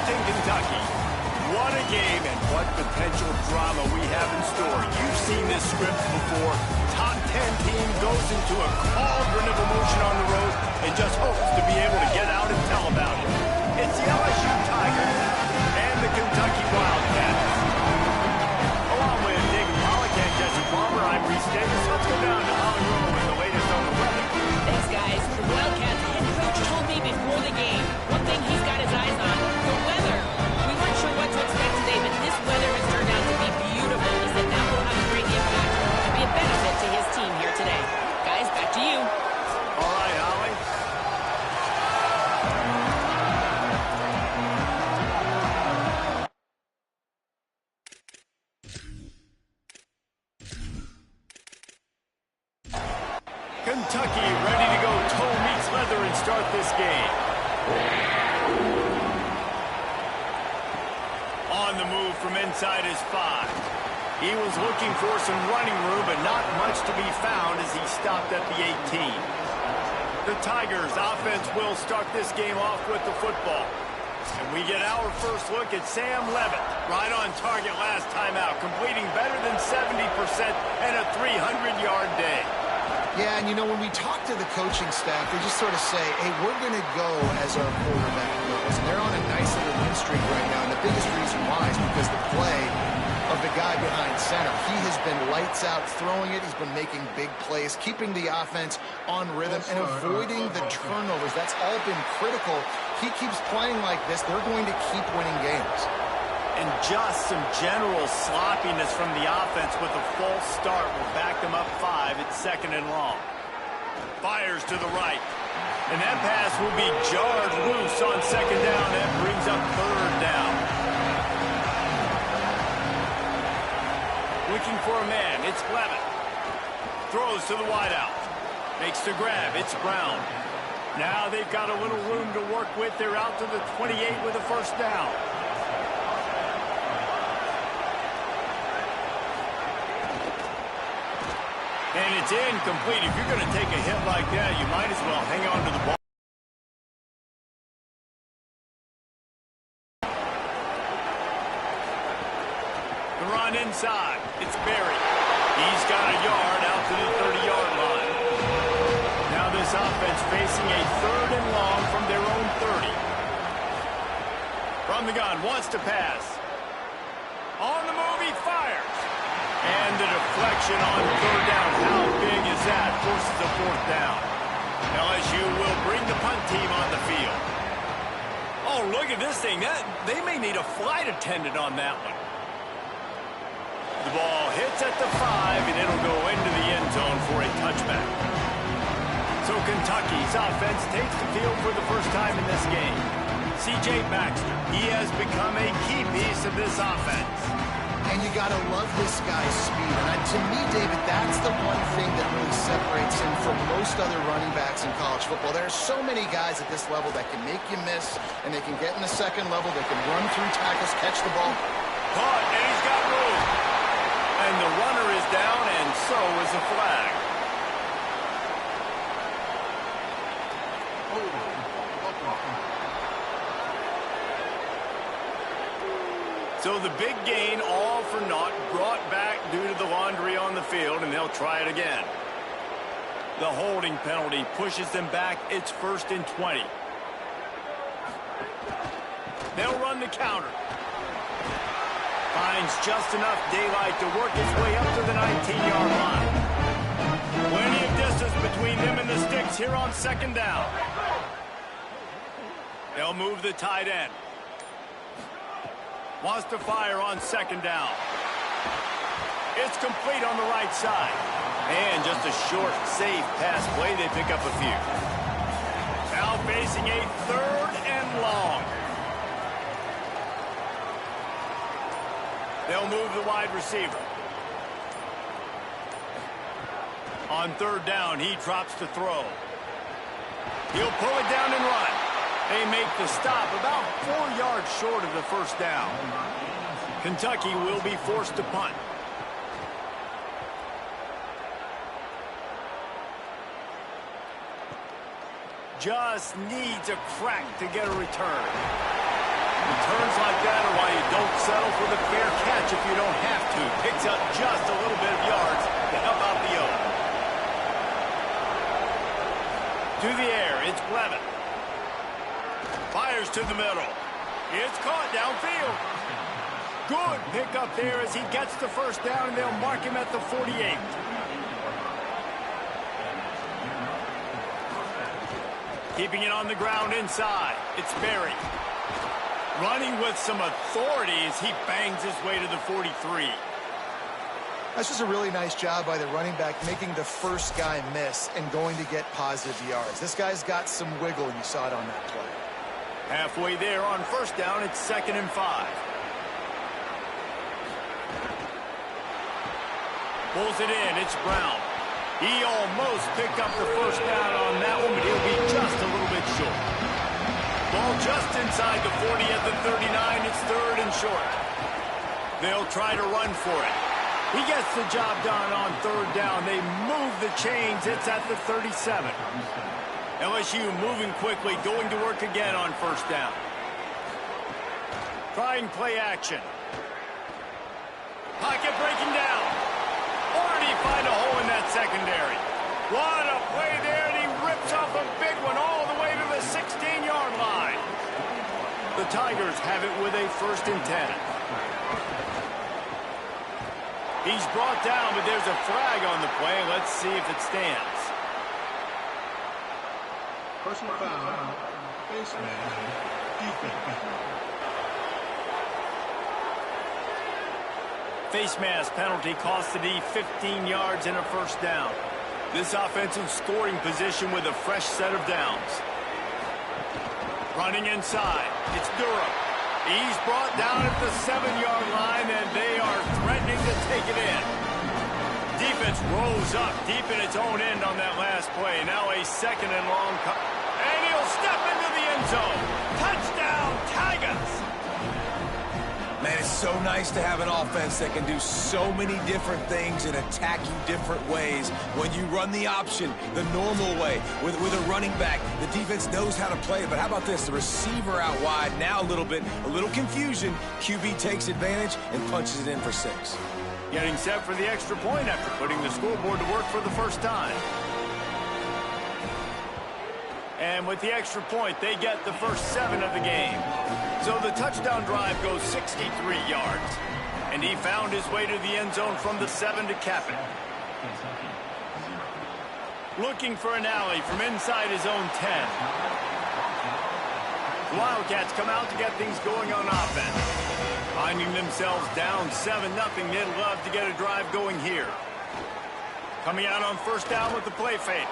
Lexington, Kentucky. What a game and what potential drama we have in store. You've seen this script before. Top 10 team goes into a cauldron of emotion on the road and just hopes to be able to get out and tell about it. It's the LSU Tigers and the Kentucky Wildcats. Along with David Pollack and Jesse Palmer, I'm Reese Davis. Let's go down to Hollywood with the latest on the weather. Thanks, guys. The Wildcats head coach told me before the game, one thing he's got his eyes on, the weather. We weren't sure what to expect today, but this weather has turned out to be beautiful. He said that will have a great impact and be a benefit to his team here today. Guys, back to you. All right, Holly. Kentucky ready to go toe meets leather and start this game. On the move from inside his 5. He was looking for some running room, but not much to be found as he stopped at the 18. The Tigers offense will start this game off with the football. And we get our first look at Sam Levitt, right on target last time out, completing better than 70% and a 300-yard day. Yeah, and you know, when we talk to the coaching staff, they just sort of say, hey, we're going to go as our quarterback goes. And they're on a nice little win streak right now, and the biggest reason why is because the play of the guy behind center. He has been lights out throwing it. He's been making big plays, keeping the offense on rhythm, and avoiding the turnovers. That's all been critical. He keeps playing like this, they're going to keep winning games. And just some general sloppiness from the offense with a false start will back them up 5 at 2nd and long. Fires to the right. And that pass will be jarred loose on 2nd down. That brings up 3rd down. Looking for a man. It's Levitt. Throws to the wideout. Makes the grab. It's Brown. Now they've got a little room to work with. They're out to the 28 with a 1st down. And it's incomplete. If you're going to take a hit like that, you might as well hang on to the ball. The run inside. It's Berry. He's got a yard out to the 30-yard line. Now this offense facing a 3rd and long from their own 30. From the gun, wants to pass. On the move, he fires. And the deflection on 3rd down. How big is that? Forces a 4th down. LSU will bring the punt team on the field. Oh, look at this thing. They may need a flight attendant on that one. The ball hits at the 5, and it'll go into the end zone for a touchback. So Kentucky's offense takes the field for the first time in this game. C.J. Baxter, he has become a key piece of this offense. And you got to love this guy's speed. And to me, David, that's the one thing that really separates him from most other running backs in college football. There are so many guys at this level that can make you miss, and they can get in the 2nd level. They can run through tackles, catch the ball. Caught, and he's got room. And the runner is down, and so is a flag. So the big gain, all for naught, brought back due to the laundry on the field, and they'll try it again. The holding penalty pushes them back. It's 1st and 20. They'll run the counter. Finds just enough daylight to work his way up to the 19-yard line. Plenty of distance between them and the sticks here on 2nd down. They'll move the tight end. Wants to fire on 2nd down. It's complete on the right side. And just a short, safe pass play. They pick up a few. Now facing a 3rd and long. They'll move the wide receiver. On 3rd down, he drops to throw. He'll pull it down and run. They make the stop about 4 yards short of the 1st down. Kentucky will be forced to punt. Just needs a crack to get a return. Returns like that are why you don't settle for the fair catch if you don't have to. Picks up just a little bit of yards to help out the O. To the air, it's Blevin. Fires to the middle. It's caught downfield. Good pickup there as he gets the first down, and they'll mark him at the 48. Keeping it on the ground inside. It's Berry. Running with some authority as he bangs his way to the 43. That's just a really nice job by the running back, making the first guy miss and going to get positive yards. This guy's got some wiggle, and you saw it on that play. Halfway there on first down, it's 2nd and 5. Pulls it in, it's Brown. He almost picked up the first down on that one, but he'll be just a little bit short. Ball just inside the 40 at the 39. It's 3rd and short. They'll try to run for it. He gets the job done on 3rd down. They move the chains. It's at the 37. LSU moving quickly, going to work again on first down. Trying play action. Pocket breaking down. Or did he find a hole in that secondary? What a play there, and he rips off a big one all the way to the 16-yard line. The Tigers have it with a 1st and 10. He's brought down, but there's a flag on the play. Let's see if it stands. Personal foul, face mask, defense. Face mask penalty cost the D 15 yards and a first down. This offensive scoring position with a fresh set of downs. Running inside, it's Durham. He's brought down at the 7-yard line, and they are threatening to take it in. Defense rose up deep in its own end on that last play. Now a 2nd and long. And he'll step into the end zone. Touchdown, Tigers! Man, it's so nice to have an offense that can do so many different things and attack you different ways. When you run the option the normal way with a running back, the defense knows how to play it. But how about this? The receiver out wide, now a little confusion. QB takes advantage and punches it in for 6. Getting set for the extra point after putting the scoreboard to work for the first time. And with the extra point, they get the first 7 of the game. So the touchdown drive goes 63 yards. And he found his way to the end zone from the 7 to cap it. Looking for an alley from inside his own 10. Wildcats come out to get things going on offense. Finding themselves down 7-0, they'd love to get a drive going here. Coming out on first down with the play fake.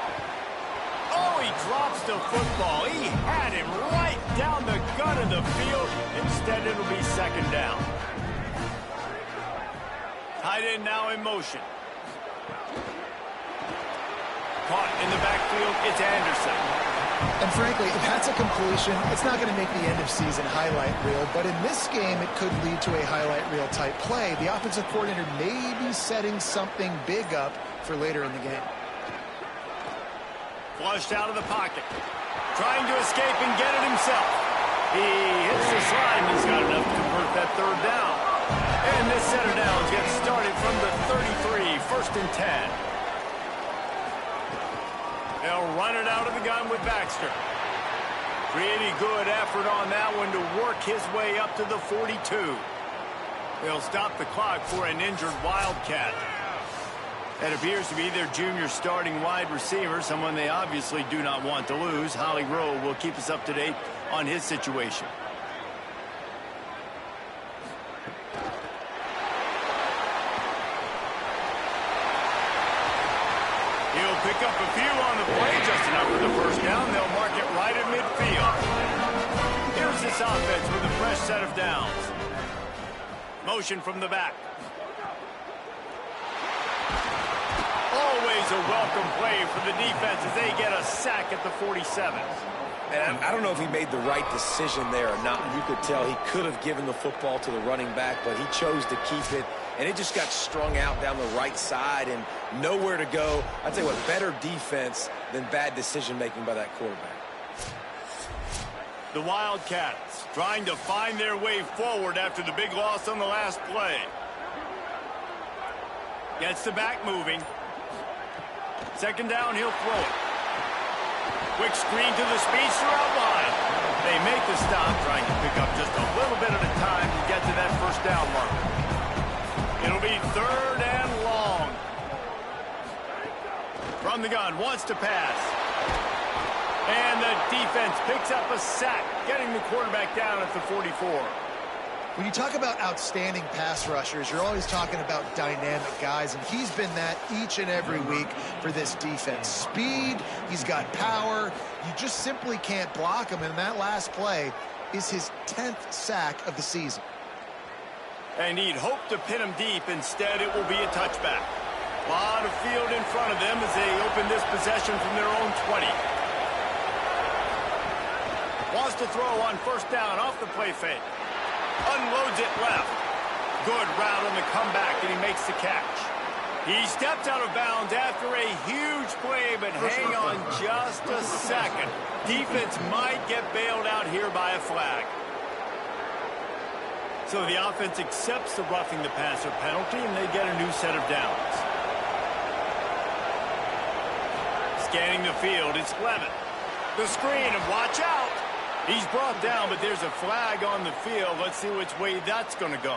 Oh, he drops the football. He had him right down the gut of the field. Instead, it'll be 2nd down. Tight end now in motion. Caught in the backfield, it's Anderson. And frankly, if that's a completion, it's not going to make the end-of-season highlight reel. But in this game, it could lead to a highlight reel type play. The offensive coordinator may be setting something big up for later in the game. Flushed out of the pocket. Trying to escape and get it himself. He hits the slide, and he's got enough to convert that 3rd down. And this set of downs gets started from the 33, 1st and 10. They'll run it out of the gun with Baxter. Pretty good effort on that one to work his way up to the 42. They'll stop the clock for an injured Wildcat. That appears to be their junior starting wide receiver, someone they obviously do not want to lose. Holly Rowe will keep us up to date on his situation. He'll pick up a few on the play, just enough for the first down. They'll mark it right at midfield. Here's this offense with a fresh set of downs. Motion from the back. Always a welcome play for the defense as they get a sack at the 47. And I don't know if he made the right decision there or not. You could tell he could have given the football to the running back, but he chose to keep it. And it just got strung out down the right side and nowhere to go. I'll tell you what, better defense than bad decision-making by that quarterback. The Wildcats trying to find their way forward after the big loss on the last play. Gets the back moving. Second down, he'll throw it. Quick screen to the speedster out wide. They make the stop, trying to pick up just a little bit at a time to get to that first down marker. It'll be third and long. From the gun, wants to pass. And the defense picks up a sack, getting the quarterback down at the 44. When you talk about outstanding pass rushers, you're always talking about dynamic guys, and he's been that each and every week for this defense. Speed, he's got power. You just simply can't block him, and that last play is his 10th sack of the season. And he'd hope to pin him deep. Instead, it will be a touchback. A lot of field in front of them as they open this possession from their own 20. Wants to throw on first down off the play fake. Unloads it left. Good route on the comeback, and he makes the catch. He steps out of bounds after a huge play, but hang on just a second. Defense might get bailed out here by a flag. So the offense accepts the roughing the passer penalty, and they get a new set of downs. Scanning the field, it's Levitt. The screen, and watch out. He's brought down, but there's a flag on the field. Let's see which way that's going to go.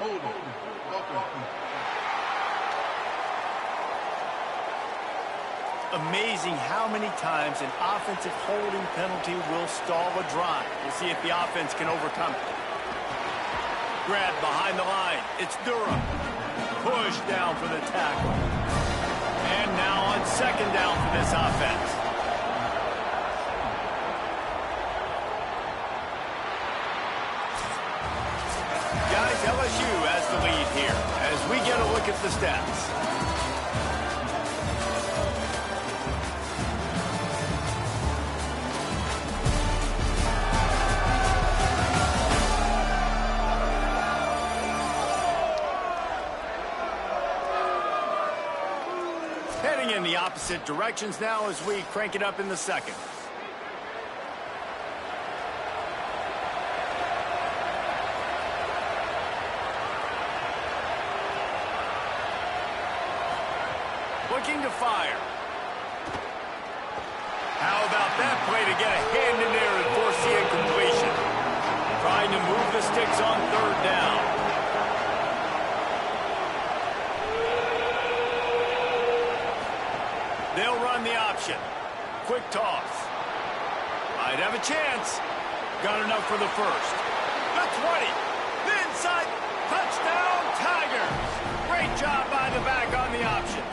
Hold on. Amazing how many times an offensive holding penalty will stall a drive. We'll see if the offense can overcome it. Grab behind the line. It's Durham. Push down for the tackle. And now on second down for this offense. Guys, LSU has the lead here as we get a look at the stats. Heading in the opposite directions now as we crank it up in the second. Looking to fire. How about that play to get a hand in there and force the incompletion? Trying to move the sticks on third down. They'll run the option. Quick toss. Might have a chance. Got enough for the first. The 20. The inside. Touchdown, Tigers. Great job by the back on the option.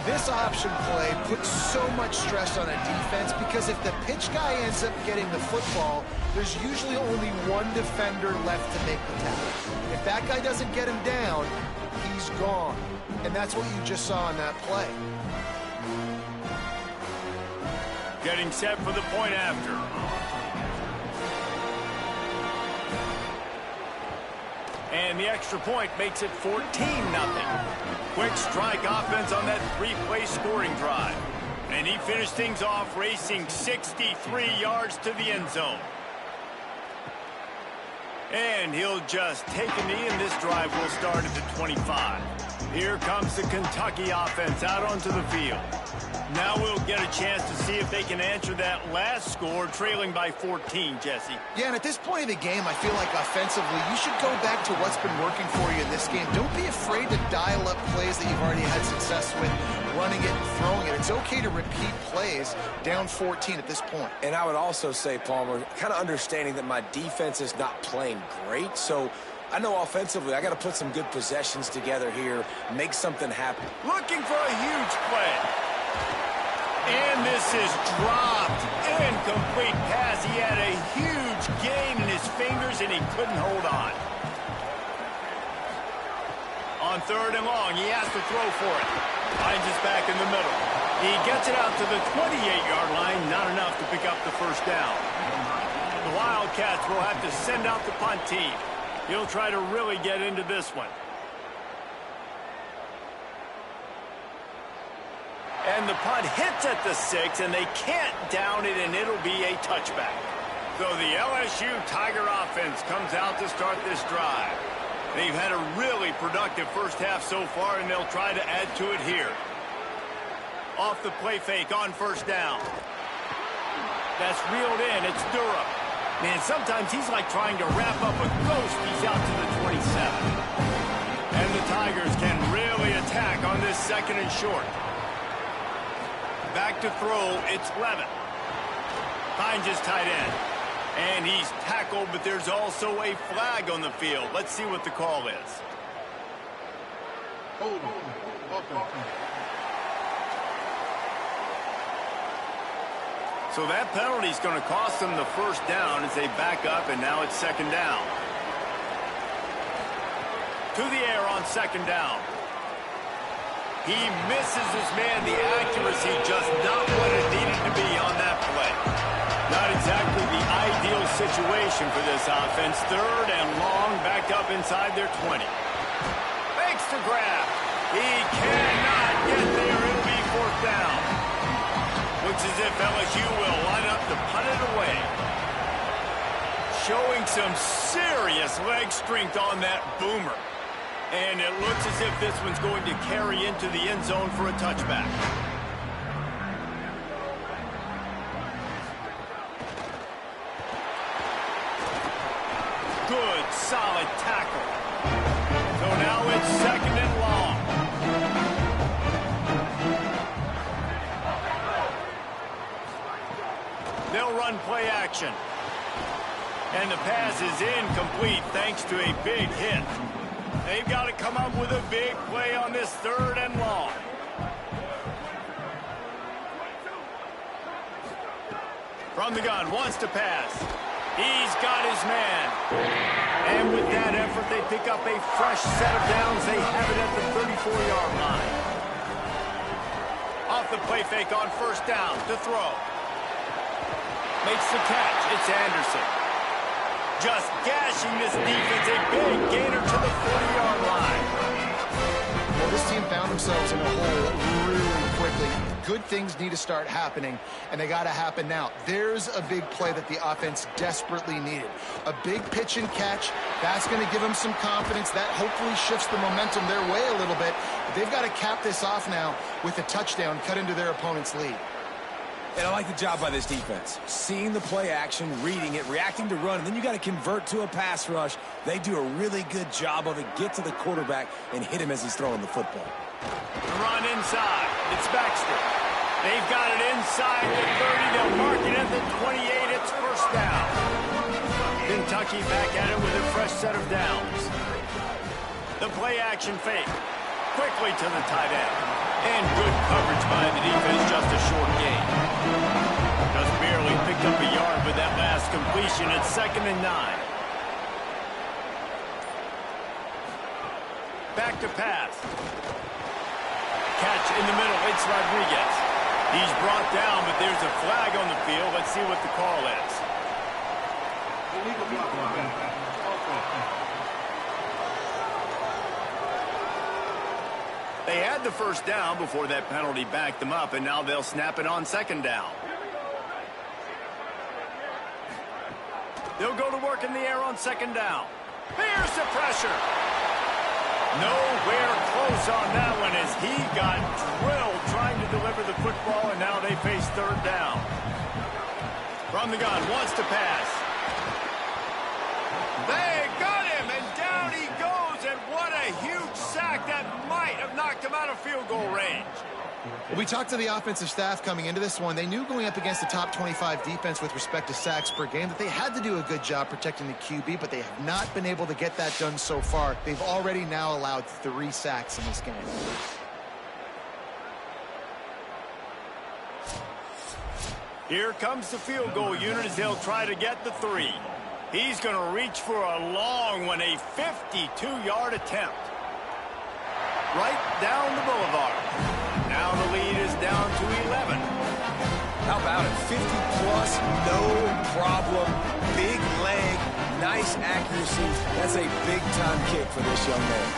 This option play puts so much stress on a defense because if the pitch guy ends up getting the football, there's usually only one defender left to make the tackle. If that guy doesn't get him down, he's gone. And that's what you just saw in that play. Getting set for the point after. And the extra point makes it 14-0. Quick strike offense on that three-play scoring drive. And he finished things off racing 63 yards to the end zone. And he'll just take a knee, and this drive will start at the 25. Here comes the Kentucky offense out onto the field. Now we'll get a chance to see if they can answer that last score, trailing by 14, Jesse. Yeah, and at this point of the game, I feel like offensively, you should go back to what's been working for you in this game. Don't be afraid to dial up plays that you've already had success with, running it and throwing it. It's okay to repeat plays down 14 at this point. And I would also say, Palmer, kind of understanding that my defense is not playing great, so I know offensively I got to put some good possessions together here, make something happen. Looking for a huge play. And this is dropped. Incomplete pass. He had a huge gain in his fingers, and he couldn't hold on. On third and long, he has to throw for it. Finds his back in the middle. He gets it out to the 28-yard line. Not enough to pick up the first down. The Wildcats will have to send out the punt team. He'll try to really get into this one. And the punt hits at the 6, and they can't down it, and it'll be a touchback. So the LSU Tiger offense comes out to start this drive. They've had a really productive first half so far, and they'll try to add to it here. Off the play fake on first down. That's reeled in. It's Durham. Man, sometimes he's like trying to wrap up a ghost. He's out to the 27. And the Tigers can really attack on this second and short. Back to throw, it's Levitt. Finds his tight end. And he's tackled, but there's also a flag on the field. Let's see what the call is. Hold on. So that penalty is going to cost them the first down as they back up, and now it's second down. To the air on second down. He misses his man. The accuracy just not what it needed to be on that play. Not exactly the ideal situation for this offense. Third and long, backed up inside their 20. Makes the grab. He cannot get there. It'll be fourth down. Looks as if LSU will line up to punt it away. Showing some serious leg strength on that boomer. And it looks as if this one's going to carry into the end zone for a touchback. Good, solid tackle. So now it's second and long. They'll run play action. And the pass is incomplete thanks to a big hit. They've got to come up with a big play on this third and long. From the gun, wants to pass. He's got his man. And with that effort, they pick up a fresh set of downs. They have it at the 34-yard line. Off the play fake on first down to throw. Makes the catch. It's Anderson. Just gashing this defense, a big gainer to the 40-yard line. Well, this team found themselves in a hole really quickly. Good things need to start happening, and they got to happen now. There's a big play that the offense desperately needed. A big pitch and catch. That's going to give them some confidence. That hopefully shifts the momentum their way a little bit. But they've got to cap this off now with a touchdown, cut into their opponent's lead. And I like the job by this defense. Seeing the play action, reading it, reacting to run, and then you got to convert to a pass rush. They do a really good job of it. Get to the quarterback and hit him as he's throwing the football. The run inside. It's Baxter. They've got it inside the 30. They'll mark it at the 28. It's first down. Kentucky back at it with a fresh set of downs. The play action fake. Quickly to the tight end. And good coverage by the defense, just a short gain. Just barely picked up a yard with that last completion. It's second and 9. Back to pass. Catch in the middle. It's Rodriguez. He's brought down, but there's a flag on the field. Let's see what the call is. Illegal block. They had the first down before that penalty backed them up, and now they'll snap it on second down. They'll go to work in the air on second down. Here's the pressure. Nowhere close on that one as he got drilled trying to deliver the football, and now they face third down. From the gun, wants to pass. They got him, and down he goes, and what a huge sack that might have knocked him out of field goal range. We talked to the offensive staff coming into this one. They knew going up against the top 25 defense with respect to sacks per game that they had to do a good job protecting the QB, but they have not been able to get that done so far. They've already now allowed 3 sacks in this game. Here comes the field goal unit as they'll try to get the 3. He's going to reach for a long one, a 52-yard attempt. Right down the boulevard. Now the lead is down to 11. How about it? 50-plus, no problem. Big leg, nice accuracy. That's a big-time kick for this young man.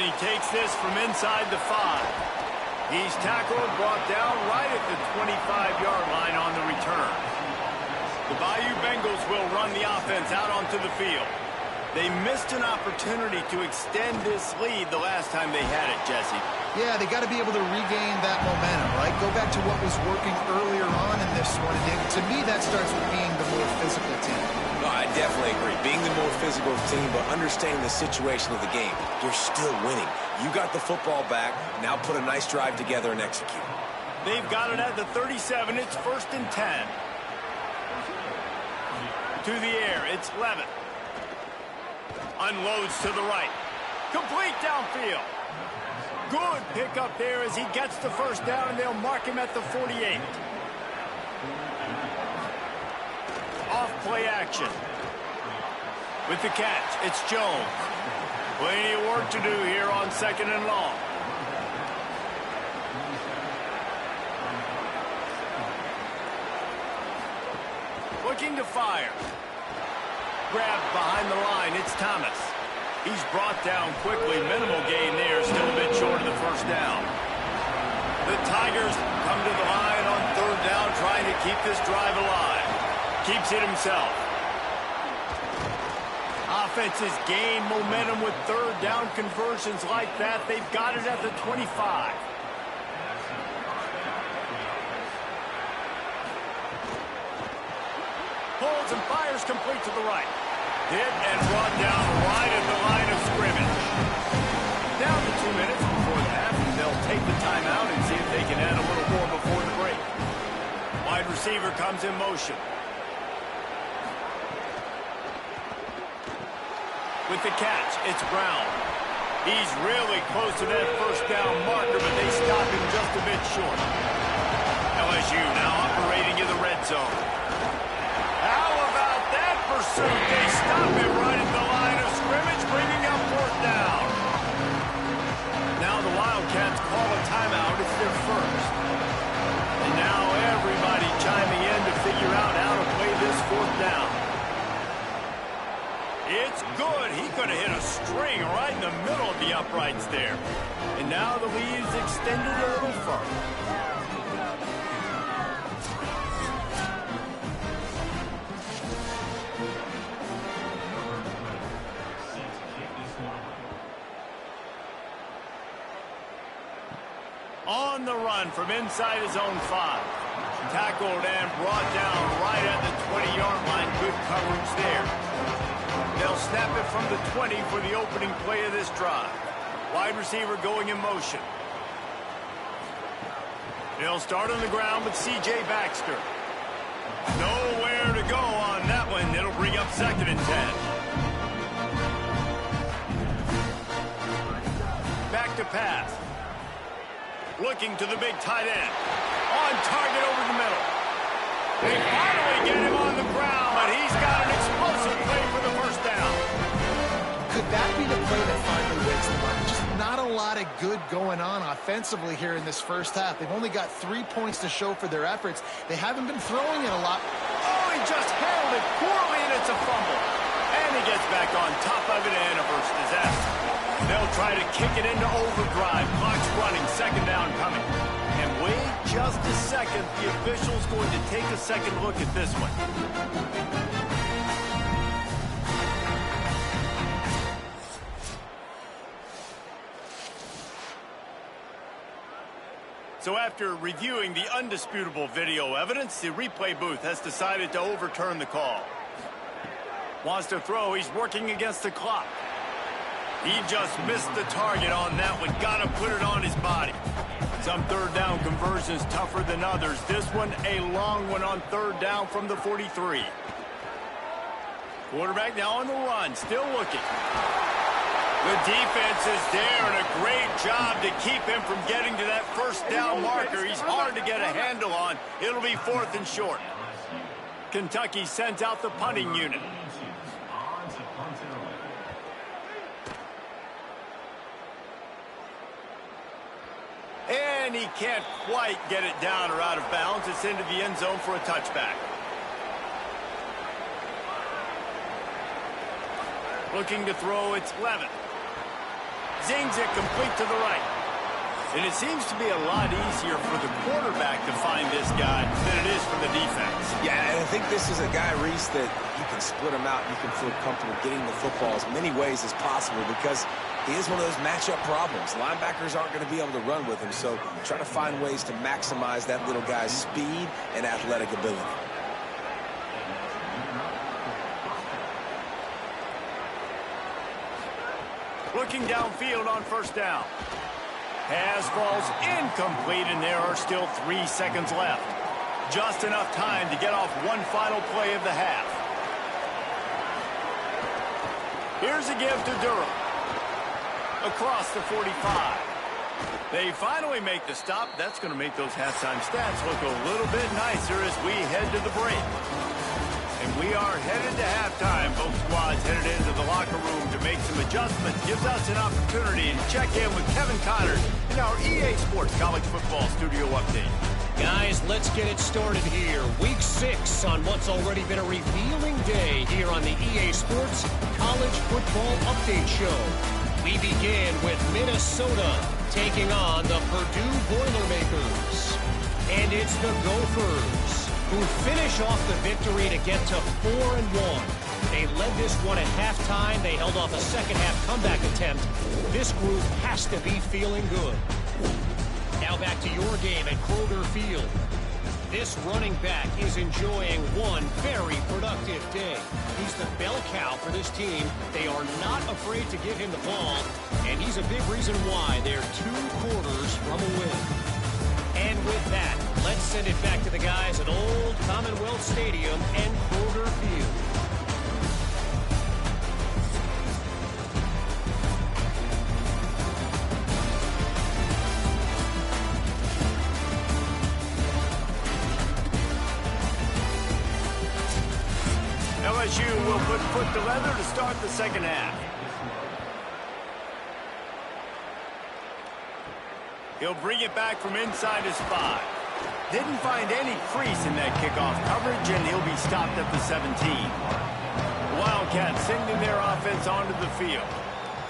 he takes this from inside the 5. He's tackled, brought down right at the 25-yard line on the return. The Bayou Bengals will run the offense out onto the field. They missed an opportunity to extend this lead the last time they had it, Jesse. Yeah, they got to be able to regain that momentum, right? Go back to what was working earlier on in this one. And to me, that starts with being the more physical team. No, I definitely agree. Being the more physical team, but understanding the situation of the game. You're still winning. You got the football back. Now put a nice drive together and execute. They've got it at the 37. It's 1st and 10. To the air, it's Levitt. Unloads to the right. Complete downfield. Good pickup there as he gets the first down, and they'll mark him at the 48. Off play action. With the catch, it's Jones. Plenty of work to do here on 2nd and long. Looking to fire. Grabbed behind the line, it's Thomas. He's brought down quickly. Minimal gain there, still a bit short of the first down. The Tigers come to the line on 3rd down, trying to keep this drive alive. Keeps it himself. Offenses gain momentum with 3rd down conversions like that. They've got it at the 25. Pulls and fires complete to the right. Hit and brought down right at the line of scrimmage. Down to 2 minutes before the half, and they'll take the timeout and see if they can add a little more before the break. Wide receiver comes in motion. With the catch, it's Brown. He's really close to that first down marker, but they stop him just a bit short. LSU now operating in the red zone. How about that pursuit? They stop him right at the line of scrimmage, bringing up 4th down. Now the Wildcats call a timeout. It's their first. And now everybody chiming in to figure out how to play this 4th down. It's good. He could have hit a string right in the middle of the uprights there. And now the lead's extended a little further. On the run from inside his own 5. Tackled and brought down right at the 20-yard line. Good coverage there. They'll snap it from the 20 for the opening play of this drive. Wide receiver going in motion. They'll start on the ground with C.J. Baxter. Nowhere to go on that one. It'll bring up 2nd and 10. Back to pass. Looking to the big tight end. On target over the middle. They finally get him on the ground, but he's got an explosive play for the first down. Could that be the play that finally wins the money? Just not a lot of good going on offensively here in this first half. They've only got 3 points to show for their efforts. They haven't been throwing it a lot. Oh, he just handled it poorly, and it's a fumble. And he gets back on top of it, and a first disaster. They'll try to kick it into overdrive. Clock's running, 2nd down coming. And wait just a second. The official's going to take a second look at this one. So after reviewing the undisputable video evidence, the replay booth has decided to overturn the call. Wants to throw. He's working against the clock. He just missed the target on that one. Got to put it on his body. Some 3rd down conversions tougher than others. This one, a long one on 3rd down from the 43. Quarterback now on the run, still looking. The defense is there, and a great job to keep him from getting to that first down marker. He's hard to get a handle on. It'll be 4th and short. Kentucky sends out the punting unit. And he can't quite get it down or out of bounds. It's into the end zone for a touchback. Looking to throw, it's Levitt. Zings it complete to the right. And it seems to be a lot easier for the quarterback to find this guy than it is for the defense. Yeah, and I think this is a guy, Reese, that you can split him out. You can feel comfortable getting the football as many ways as possible because he is one of those matchup problems. Linebackers aren't going to be able to run with him, so try to find ways to maximize that little guy's speed and athletic ability. Looking downfield on first down. Pass falls incomplete, and there are still 3 seconds left. Just enough time to get off one final play of the half. Here's a give to Durham. Across the 45. They finally make the stop. That's going to make those halftime stats look a little bit nicer as we head to the break. And we are headed to halftime. Both squads headed into the locker room to make some adjustments. Gives us an opportunity to check in with Kevin Connors in our EA Sports College Football Studio Update. Guys, let's get it started here. Week 6 on what's already been a revealing day here on the EA Sports College Football Update Show. We begin with Minnesota taking on the Purdue Boilermakers. And it's the Gophers who finish off the victory to get to 4-1. They led this one at halftime. They held off a second-half comeback attempt. This group has to be feeling good. Now back to your game at Kroger Field. This running back is enjoying one very productive day. He's the bell cow for this team. They are not afraid to give him the ball, and he's a big reason why they're 2 quarters from a win. And with that, let's send it back to the guys at Old Commonwealth Stadium and Kroger Field. LSU will put foot to leather to start the second half. He'll bring it back from inside his 5. Didn't find any crease in that kickoff coverage, and he'll be stopped at the 17. Wildcats sending their offense onto the field.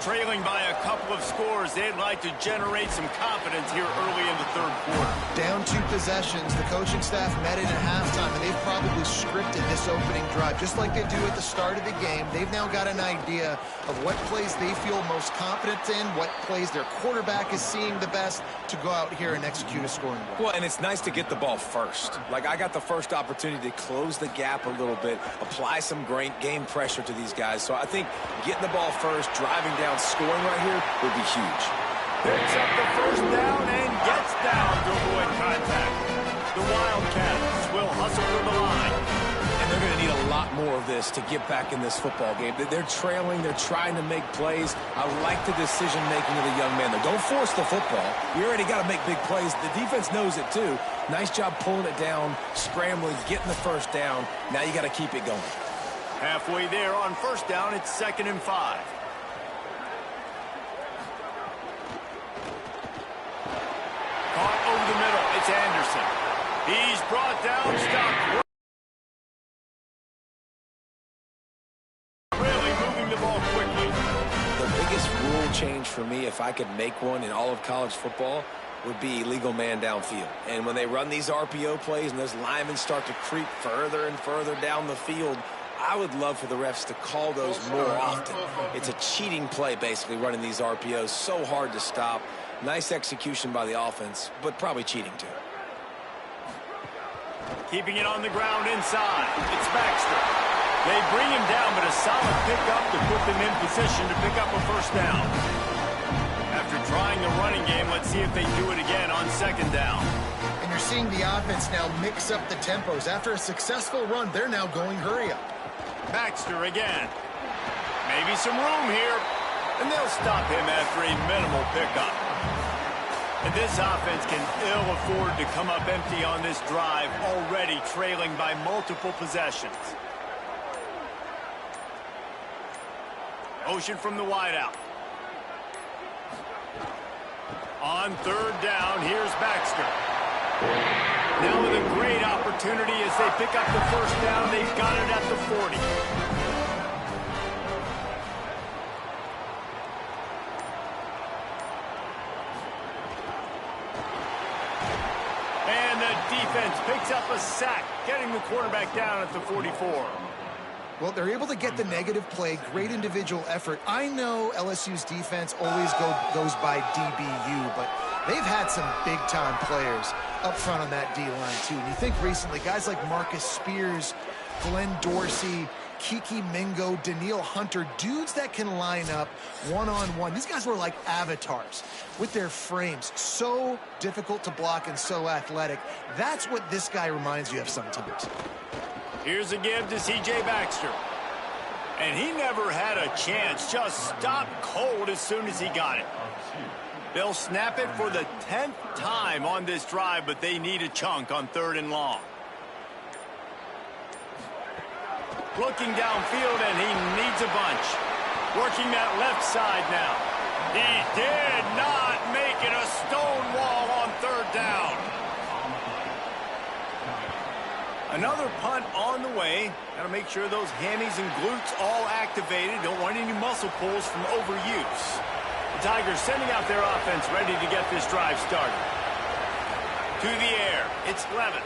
Trailing by a couple of scores, they'd like to generate some confidence here early in the third quarter. Down 2 possessions, the coaching staff met in at halftime, and they've probably scripted this opening drive. Just like they do at the start of the game, they've now got an idea of what plays they feel most confident in, what plays their quarterback is seeing the best to go out here and execute a scoring drive. Well, and it's nice to get the ball first. Like, I got the first opportunity to close the gap a little bit, apply some great game pressure to these guys. So I think getting the ball first, driving down, scoring right here would be huge. Picks up the first down and gets down to avoid contact. The Wildcats will hustle for the line. And they're going to need a lot more of this to get back in this football game. They're trailing. They're trying to make plays. I like the decision-making of the young man there. Don't force the football. You already got to make big plays. The defense knows it, too. Nice job pulling it down, scrambling, getting the first down. Now you got to keep it going. Halfway there on first down, it's 2nd and 5. Caught over the middle. It's Anderson. He's brought down, stopped. Really moving the ball quickly. The biggest rule change for me, if I could make one in all of college football, would be illegal man downfield. And when they run these RPO plays and those linemen start to creep further and further down the field, I would love for the refs to call those more often. It's a cheating play, basically, running these RPOs. So hard to stop. Nice execution by the offense, but probably cheating, too. Keeping it on the ground inside. It's Baxter. They bring him down, but a solid pickup to put them in position to pick up a first down. After trying the running game, let's see if they do it again on 2nd down. And you're seeing the offense now mix up the tempos. After a successful run, they're now going hurry up. Baxter again. Maybe some room here. And they'll stop him after a minimal pickup. And this offense can ill afford to come up empty on this drive, already trailing by multiple possessions. Motion from the wideout. On 3rd down, here's Baxter. Now with a great opportunity as they pick up the first down. They've got it at the 40. defense picks up a sack, getting the quarterback down at the 44. Well, they're able to get the negative play, great individual effort. I know LSU's defense always goes by DBU, but they've had some big-time players up front on that D-line, too. And you think recently, guys like Marcus Spears, Glenn Dorsey, Kiki Mingo, Daniil Hunter, dudes that can line up one-on-one. These guys were like avatars with their frames. So difficult to block and so athletic. That's what this guy reminds you of sometimes. Here's a give to C.J. Baxter. And he never had a chance. Just stopped cold as soon as he got it. They'll snap it for the 10th time on this drive, but they need a chunk on 3rd and long. Looking downfield, and he needs a bunch. Working that left side now. He did not make it a stone wall on 3rd down. Another punt on the way. Got to make sure those hammies and glutes all activated. Don't want any muscle pulls from overuse. The Tigers sending out their offense ready to get this drive started. To the air. It's Levin.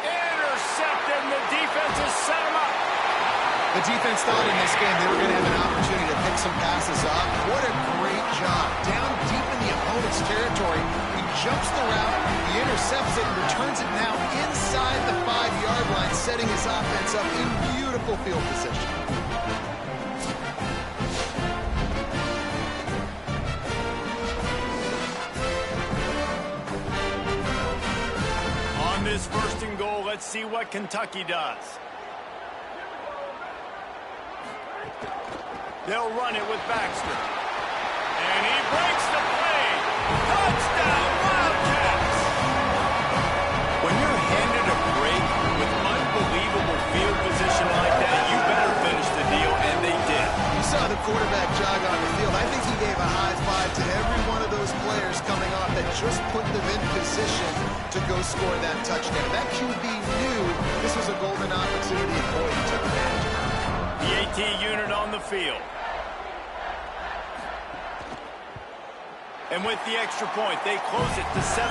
Intercepted, and the defense has set him up. The defense thought in this game they were going to have an opportunity to pick some passes off. What a great job. Down deep in the opponent's territory, he jumps the route, he intercepts it, and returns it now inside the 5-yard line, setting his offense up in beautiful field position. On this 1st and goal, let's see what Kentucky does. They'll run it with Baxter. And he breaks the play. Touchdown, Wildcats! When you're handed a break with unbelievable field position like that, you better finish the deal, and they did. You saw the quarterback jog on the field. I think he gave a high five to every one of those players coming off that just put them in position to go score that touchdown. That QB knew this was a golden opportunity, and boy, he took advantage of it. The AT unit on the field. And with the extra point, they close it to 17-10.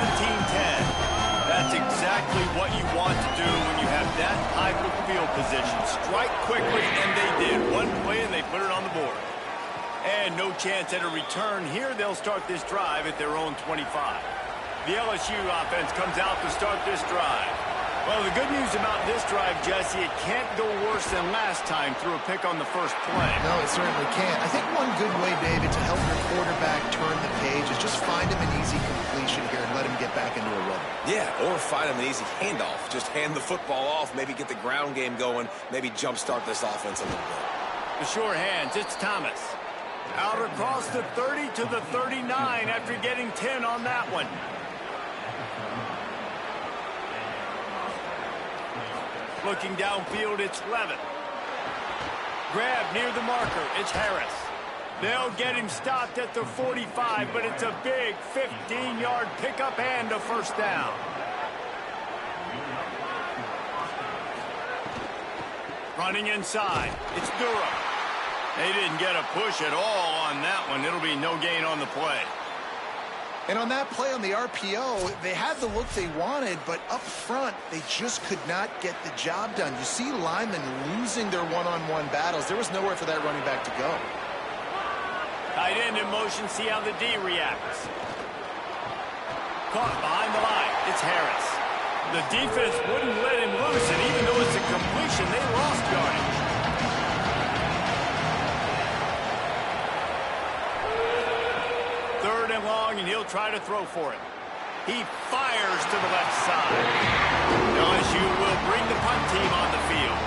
That's exactly what you want to do when you have that type of field position. Strike quickly, and they did. One play, and they put it on the board. And no chance at a return here. They'll start this drive at their own 25. The LSU offense comes out to start this drive. Well, the good news about this drive, Jesse, it can't go worse than last time through a pick on the first play. No, it certainly can't. I think one good way, David, to help your quarterback turn the page is just find him an easy completion here and let him get back into a rhythm. Yeah, or find him an easy handoff. Just hand the football off, maybe get the ground game going, maybe jumpstart this offense a little bit. The sure hands, it's Thomas. Out across the 30 to the 39 after getting 10 on that one. Looking downfield, it's Levin. Grab near the marker, it's Harris. They'll get him stopped at the 45, but it's a big 15-yard pickup and a 1st down. Running inside, it's Durham. They didn't get a push at all on that one. It'll be no gain on the play. And on that play on the RPO, they had the look they wanted, but up front, they just could not get the job done. You see linemen losing their one-on-one battles. There was nowhere for that running back to go. Tight end in motion, see how the D reacts. Caught behind the line, it's Harris. The defense wouldn't let him loose, and even though it's a completion, they lost yardage. Long, and he'll try to throw for it. He fires to the left side. LSU will bring the punt team on the field.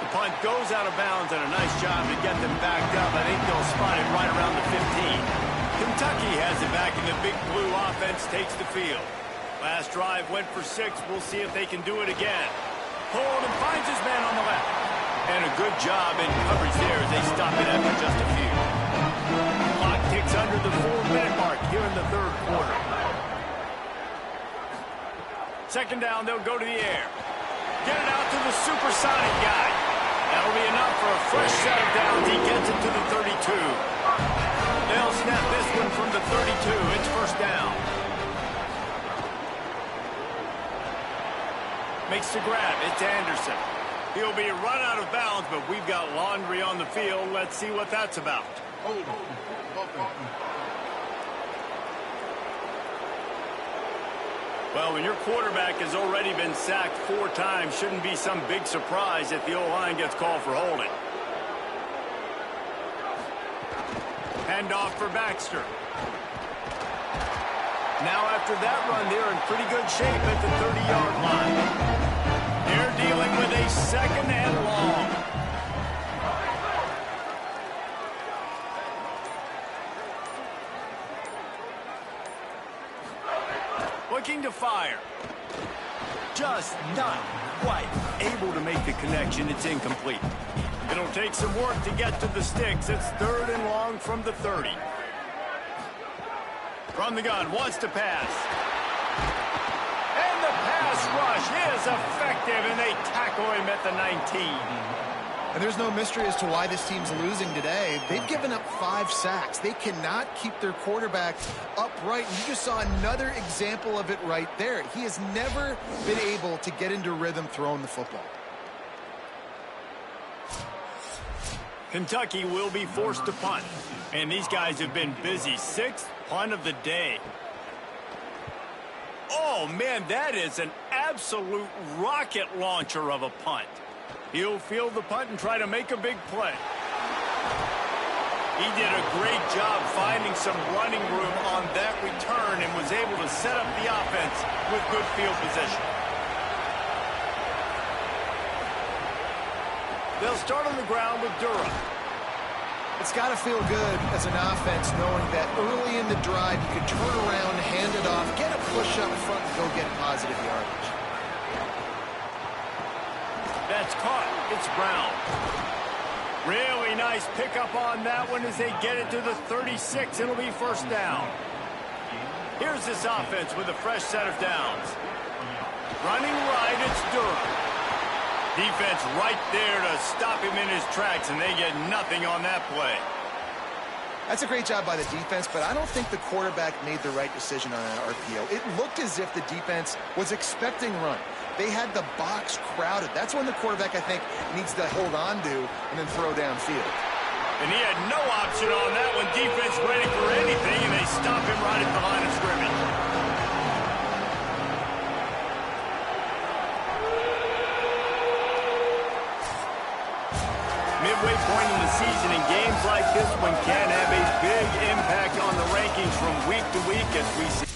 The punt goes out of bounds, and a nice job to get them backed up. I think they'll spot it right around the 15. Kentucky has it back, and the Big Blue offense takes the field. Last drive went for 6. We'll see if they can do it again. Hold and finds his man on the left. And a good job in coverage there as they stop it after just a few. Clock ticks under the 4-minute mark here in the 3rd quarter. 2nd down, they'll go to the air. Get it out to the supersonic guy. That'll be enough for a fresh set of downs. He gets it to the 32. They'll snap this one from the 32. It's first down. Makes the grab. It's Anderson. He'll be run out of bounds, but we've got laundry on the field. Let's see what that's about. Well, when your quarterback has already been sacked 4 times, shouldn't be some big surprise if the O-line gets called for holding. Handoff for Baxter. Now after that run, they're in pretty good shape at the 30-yard line. They're dealing with a second and long. Looking to fire. Just not quite able to make the connection. It's incomplete. It'll take some work to get to the sticks. It's 3rd and long from the 30. From the gun, wants to pass. And the pass rush is effective, and they tackle him at the 19. And there's no mystery as to why this team's losing today. They've given up 5 sacks. They cannot keep their quarterback upright. And you just saw another example of it right there. He has never been able to get into rhythm throwing the football. Kentucky will be forced to punt. And these guys have been busy. 6th punt of the day. Oh, man, that is an absolute rocket launcher of a punt. He'll field the punt and try to make a big play. He did a great job finding some running room on that return and was able to set up the offense with good field position. They'll start on the ground with Durham. It's got to feel good as an offense knowing that early in the drive you can turn around, hand it off, get a push up front, and go get positive yardage. That's caught. It's Brown. Really nice pickup on that one as they get it to the 36. It'll be first down. Here's this offense with a fresh set of downs. Running right, it's Durham. Defense right there to stop him in his tracks, and they get nothing on that play. That's a great job by the defense, but I don't think the quarterback made the right decision on an RPO. It looked as if the defense was expecting run. They had the box crowded. That's when the quarterback, I think, needs to hold on to and then throw downfield. And he had no option on that one. Defense ready for anything, and they stop him right at the line of scrimmage. Midway point in the season, and games like this one can have a big impact on the rankings from week to week as we see.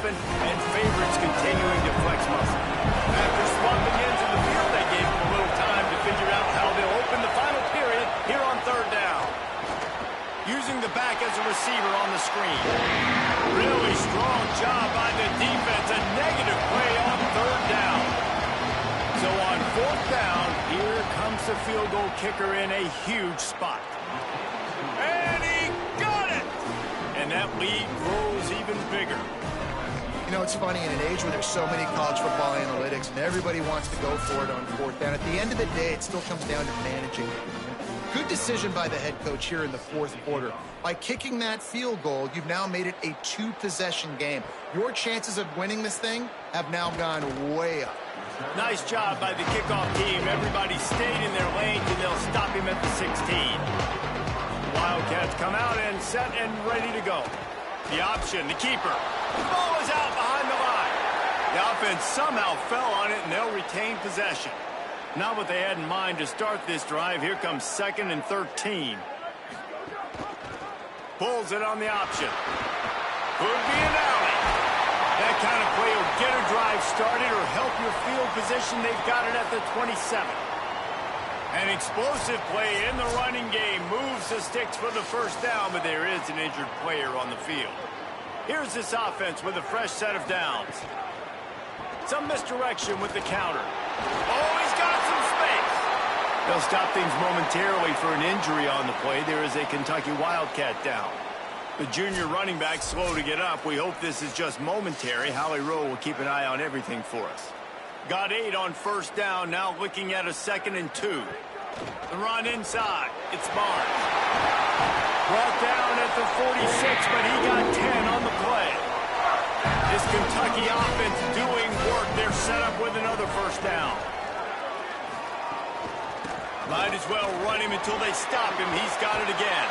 And favorites continuing to flex muscle. After swapping ends in the field, they gave them a little time to figure out how they'll open the final period here on 3rd down. Using the back as a receiver on the screen. Really strong job by the defense. A negative play on 3rd down. So on 4th down, here comes the field goal kicker in a huge spot. And he got it! And that lead grows even bigger. You know, it's funny, in an age where there's so many college football analytics and everybody wants to go for it on 4th down, at the end of the day, it still comes down to managing it. Good decision by the head coach here in the 4th quarter. By kicking that field goal, you've now made it a 2-possession game. Your chances of winning this thing have now gone way up. Nice job by the kickoff team. Everybody stayed in their lanes, and they'll stop him at the 16. Wildcats come out and set and ready to go. The option, the keeper. The ball is out behind the line. The offense somehow fell on it, and they'll retain possession. Not what they had in mind to start this drive. Here comes 2nd and 13. Pulls it on the option. Could be an alley. That kind of play will get a drive started or help your field position, they've got it at the 27. An explosive play in the running game moves the sticks for the first down, but there is an injured player on the field. Here's this offense with a fresh set of downs. Some misdirection with the counter. Oh, he's got some space. They'll stop things momentarily for an injury on the play. There is a Kentucky Wildcat down. The junior running back slow to get up. We hope this is just momentary. Howie Rowe will keep an eye on everything for us. Got 8 on first down, now looking at a 2nd and 2. The run inside. It's Barnes. Brought down at the 46, but he got 10 on the play. This Kentucky offense doing work. They're set up with another first down. Might as well run him until they stop him. He's got it again.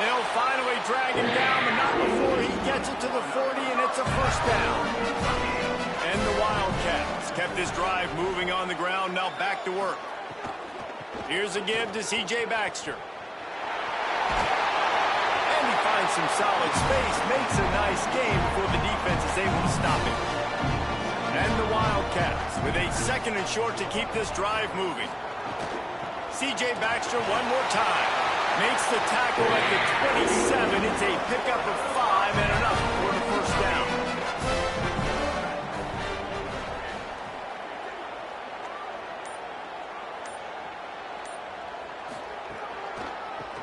They'll finally drag him down, but not before he gets it to the 40, and it's a first down. And the Wildcats kept this drive moving on the ground, now back to work. Here's a give to C.J. Baxter. And he finds some solid space, makes a nice game before the defense is able to stop him. And the Wildcats with a 2nd and short to keep this drive moving. C.J. Baxter one more time. Makes the tackle at the 27. It's a pickup of 5 and enough for the first down.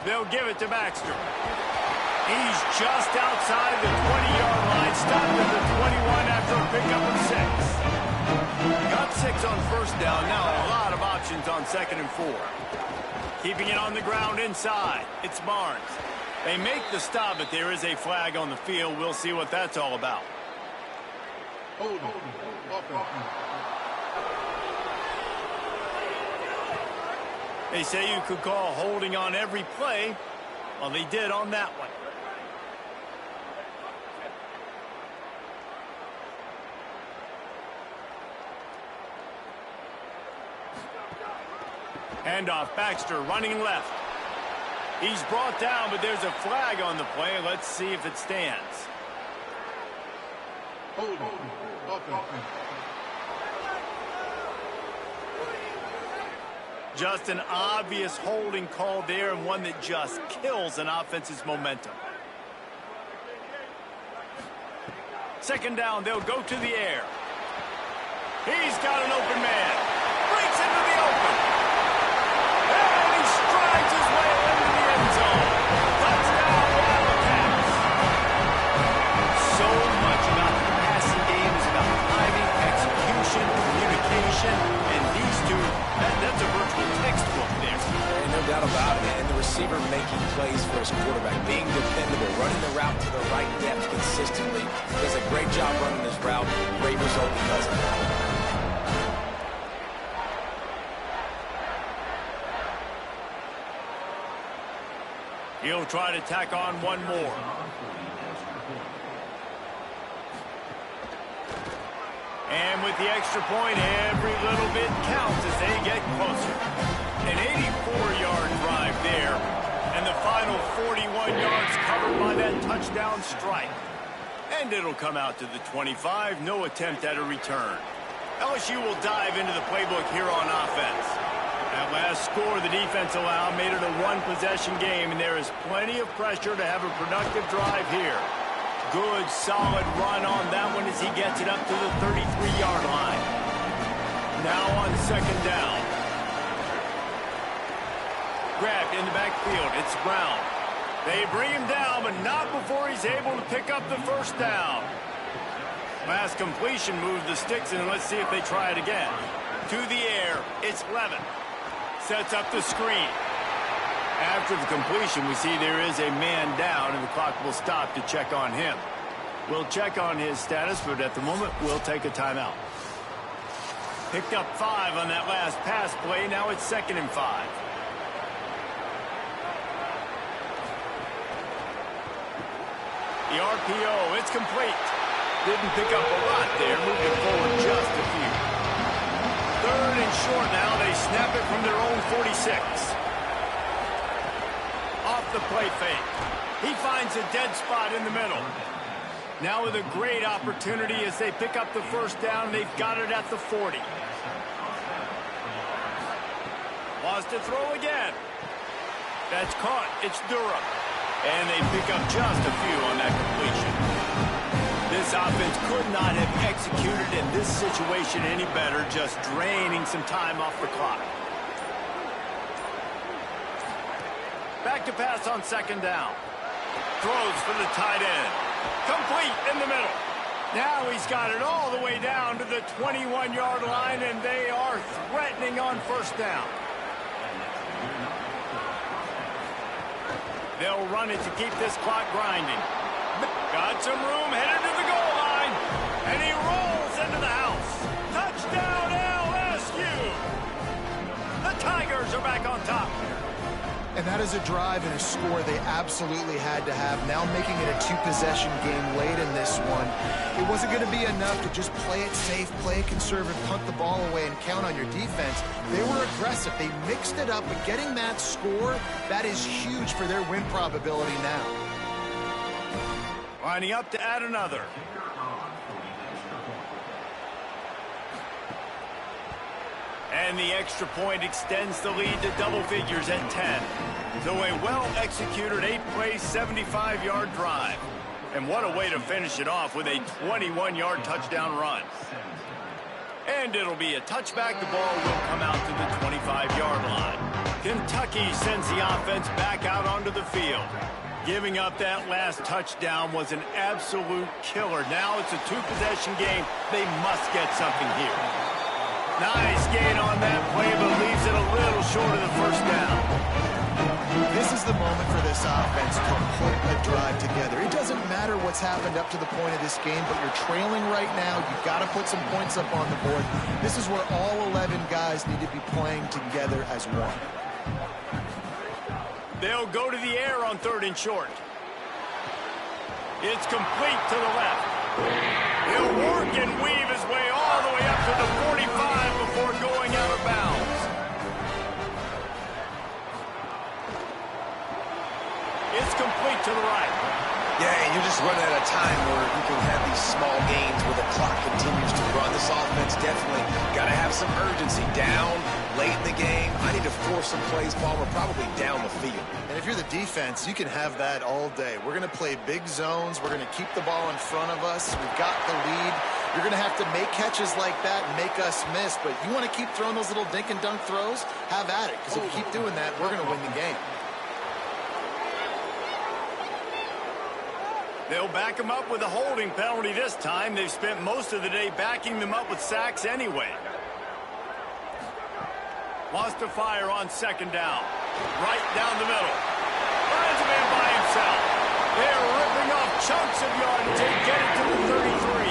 They'll give it to Baxter. He's just outside the 20-yard line, stopped at the 21 after a pickup of 6. Got 6 on first down, now a lot of options on 2nd and 4. Keeping it on the ground inside, it's Barnes. They make the stop, but there is a flag on the field. We'll see what that's all about. They say you could call holding on every play. Well, they did on that one. Handoff, Baxter running left. He's brought down, but there's a flag on the play. Let's see if it stands. Just an obvious holding call there, and one that just kills an offense's momentum. 2nd down, they'll go to the air. He's got an open man. Breaks into the open. And he strides his way into the end zone. Touchdown, Wildcats. So much about the passing game is about timing, execution, communication, and these two, that's a virtual textbook there. No doubt about it, and the receiver making plays for his quarterback, being dependable, running the route to the right depth consistently. Does a great job running this route. Great result because of it. He'll try to tack on one more. And with the extra point, every little bit counts as they get closer. An 84-yard drive there, and the final 41 yards covered by that touchdown strike. And it'll come out to the 25, no attempt at a return. LSU will dive into the playbook here on offense. That last score the defense allowed made it a one-possession game, and there is plenty of pressure to have a productive drive here. Good, solid run on that one as he gets it up to the 33-yard line. Now on 2nd down. Grabbed in the backfield. It's Brown. They bring him down, but not before he's able to pick up the first down. Last completion moved the sticks, and let's see if they try it again. To the air, it's Levin. Sets up the screen. After the completion, we see there is a man down, and the clock will stop to check on him. We'll check on his status, but at the moment, we'll take a timeout. Picked up 5 on that last pass play. Now it's 2nd and 5. The RPO, it's complete. Didn't pick up a lot there, moving forward just a few. 3rd and short now. They snap it from their own 46. Off the play fake. He finds a dead spot in the middle. Now with a great opportunity as they pick up the first down. They've got it at the 40. Wants to throw again. That's caught. It's Durham. And they pick up just a few on that completion. This offense could not have executed in this situation any better, just draining some time off the clock. Back to pass on second down. Throws for the tight end. Complete in the middle. Now he's got it all the way down to the 21-yard line, and they are threatening on first down. They'll run it to keep this clock grinding. Got some room, headed to the goal line, and he rolls into the house. Touchdown, LSU! The Tigers are back on top. And that is a drive and a score they absolutely had to have. Now making it a two-possession game late in this one. It wasn't going to be enough to just play it safe, play it conservative, punt the ball away, and count on your defense. They were aggressive. They mixed it up, but getting that score, that is huge for their win probability now. Lining up to add another. And the extra point extends the lead to double figures at 10. So a well-executed 8-play, 75-yard drive. And what a way to finish it off with a 21-yard touchdown run. And it'll be a touchback. The ball will come out to the 25-yard line. Kentucky sends the offense back out onto the field. Giving up that last touchdown was an absolute killer. Now it's a two-possession game. They must get something here. Nice gain on that play, but leaves it a little short of the first down. This is the moment for this offense to put a drive together. It doesn't matter what's happened up to the point of this game, but you're trailing right now. You've got to put some points up on the board. This is where all 11 guys need to be playing together as one. They'll go to the air on third and short. It's complete to the left. He'll work and weave his way all the way up to the 45 before going out of bounds. It's complete to the right. Yeah, and you're just running at a time where you can have these small gains where the clock continues to run. This offense definitely got to have some urgency. Down, late in the game, I need to force some plays, Palmer, probably down the field. And if you're the defense, you can have that all day. We're going to play big zones. We're going to keep the ball in front of us. We've got the lead. You're going to have to make catches like that and make us miss. But you want to keep throwing those little dink and dunk throws? Have at it. Because if you keep doing that, we're going to win the game. They'll back him up with a holding penalty this time. They've spent most of the day backing them up with sacks anyway. Wants to fire on second down. Right down the middle. Finds a man by himself. They're ripping off chunks of yardage to get it to the 33.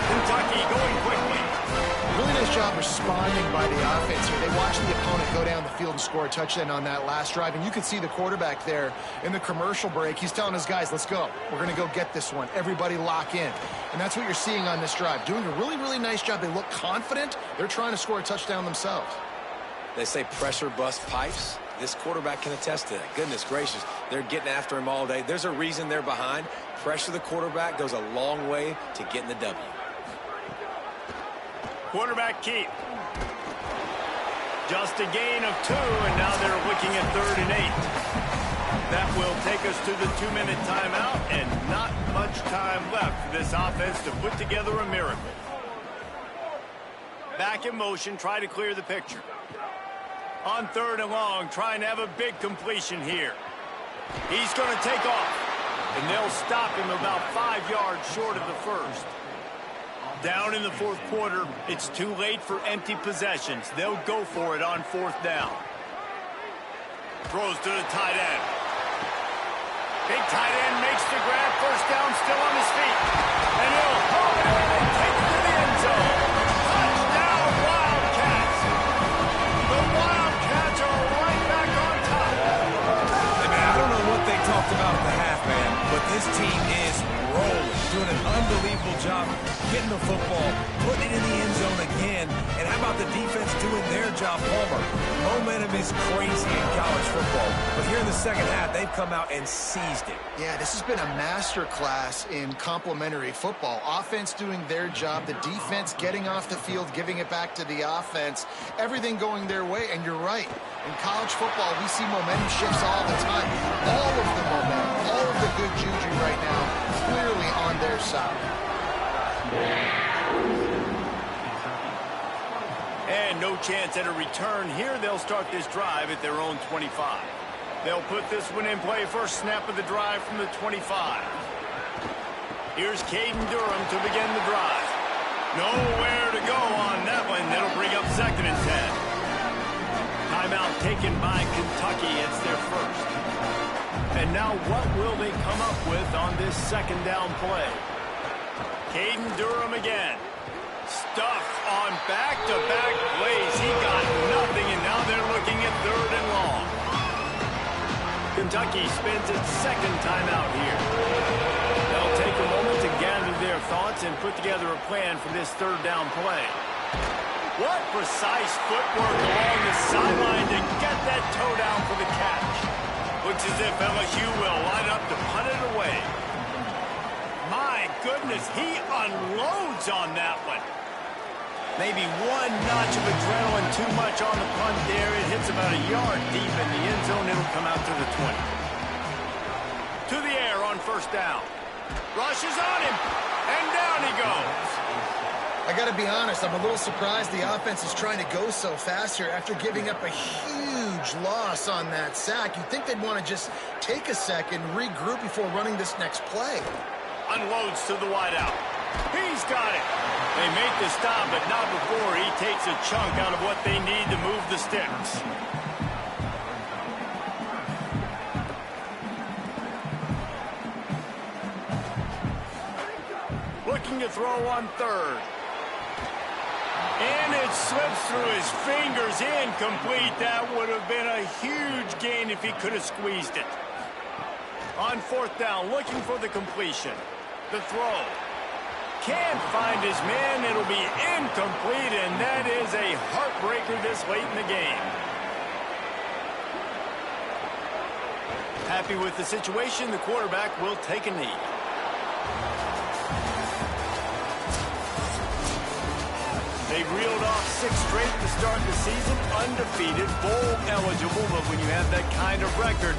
Kentucky going quickly. Really nice job responding by the offense here. They watched the opponent go down the field and score a touchdown on that last drive. And you could see the quarterback there in the commercial break. He's telling his guys, let's go. We're going to go get this one. Everybody lock in. And that's what you're seeing on this drive. Doing a really, really nice job. They look confident. They're trying to score a touchdown themselves. They say pressure busts pipes. This quarterback can attest to that. Goodness gracious, they're getting after him all day. There's a reason they're behind. Pressure the quarterback goes a long way to getting the W. Quarterback keep. Just a gain of 2, and now they're looking at 3rd and 8. That will take us to the 2-minute timeout, and not much time left for this offense to put together a miracle. Back in motion, try to clear the picture. On 3rd and long, trying to have a big completion here. He's going to take off, and they'll stop him about 5 yards short of the first. Down in the 4th quarter, it's too late for empty possessions. They'll go for it on 4th down. Throws to the tight end. Big tight end makes the grab. First down, still on his feet. And he'll haul it in and take it to the end zone. Touchdown, Wildcats. The Wildcats are right back on top. Hey, man, I don't know what they talked about at the half, man, but this team is rolling, doing an unbelievable job getting the football, putting it in the end zone zone again. And how about the defense doing their job, Palmer? Momentum is crazy in college football. But here in the second half, they've come out and seized it. Yeah, this has been a master class in complementary football. Offense doing their job, the defense getting off the field, giving it back to the offense, everything going their way. And you're right. In college football, we see momentum shifts all the time. All of the momentum, all of the good juju right now, clearly on their side. And no chance at a return here. They'll start this drive at their own 25. They'll put this one in play first snap of the drive from the 25. Here's Caden Durham to begin the drive. Nowhere to go on that one. That'll bring up 2nd and 10. Timeout taken by Kentucky. It's their first. And now what will they come up with on this 2nd down play? Caden Durham again. Stuffed on back-to-back plays. He got nothing, and now they're looking at 3rd and long. Kentucky spends its 2nd timeout here. They'll take a moment to gather their thoughts and put together a plan for this 3rd down play. What precise footwork along the sideline to get that toe down for the catch. Looks as if LSU will line up to punt it away. My goodness, he unloads on that one. Maybe one notch of adrenaline too much on the punt there. It hits about a yard deep in the end zone. It'll come out to the 20. To the air on 1st down. Rushes on him, and down he goes. I got to be honest, I'm a little surprised the offense is trying to go so fast here after giving up a huge loss on that sack. You'd think they'd want to just take a second, regroup before running this next play. Unloads to the wideout. He's got it. They make the stop, but not before he takes a chunk out of what they need to move the sticks. Looking to throw on 3rd. And it slips through his fingers, incomplete. That would have been a huge gain if he could have squeezed it. On 4th down, looking for the completion. The throw. Can't find his man. It'll be incomplete, and that is a heartbreaker this late in the game. Happy with the situation, the quarterback will take a knee. They've reeled off 6 straight to start the season, undefeated, bowl eligible, but when you have that kind of record,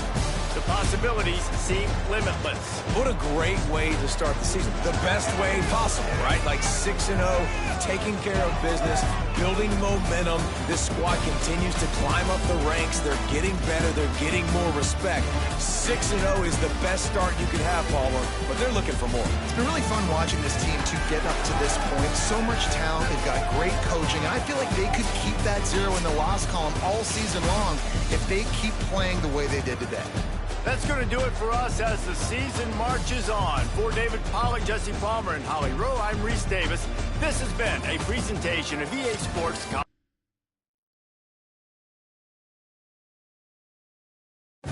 the possibilities seem limitless. What a great way to start the season. The best way possible, right? Like 6-0, taking care of business, building momentum. This squad continues to climb up the ranks. They're getting better. They're getting more respect. 6-0 is the best start you could have, Palmer, but they're looking for more. It's been really fun watching this team to get up to this point. So much talent. They've got great coaching, and I feel like they could keep that 0 in the loss column all season long if they keep playing the way they did today. That's going to do it for us as the season marches on. For David Pollack, Jesse Palmer, and Holly Rowe, I'm Reese Davis. This has been a presentation of EA Sports.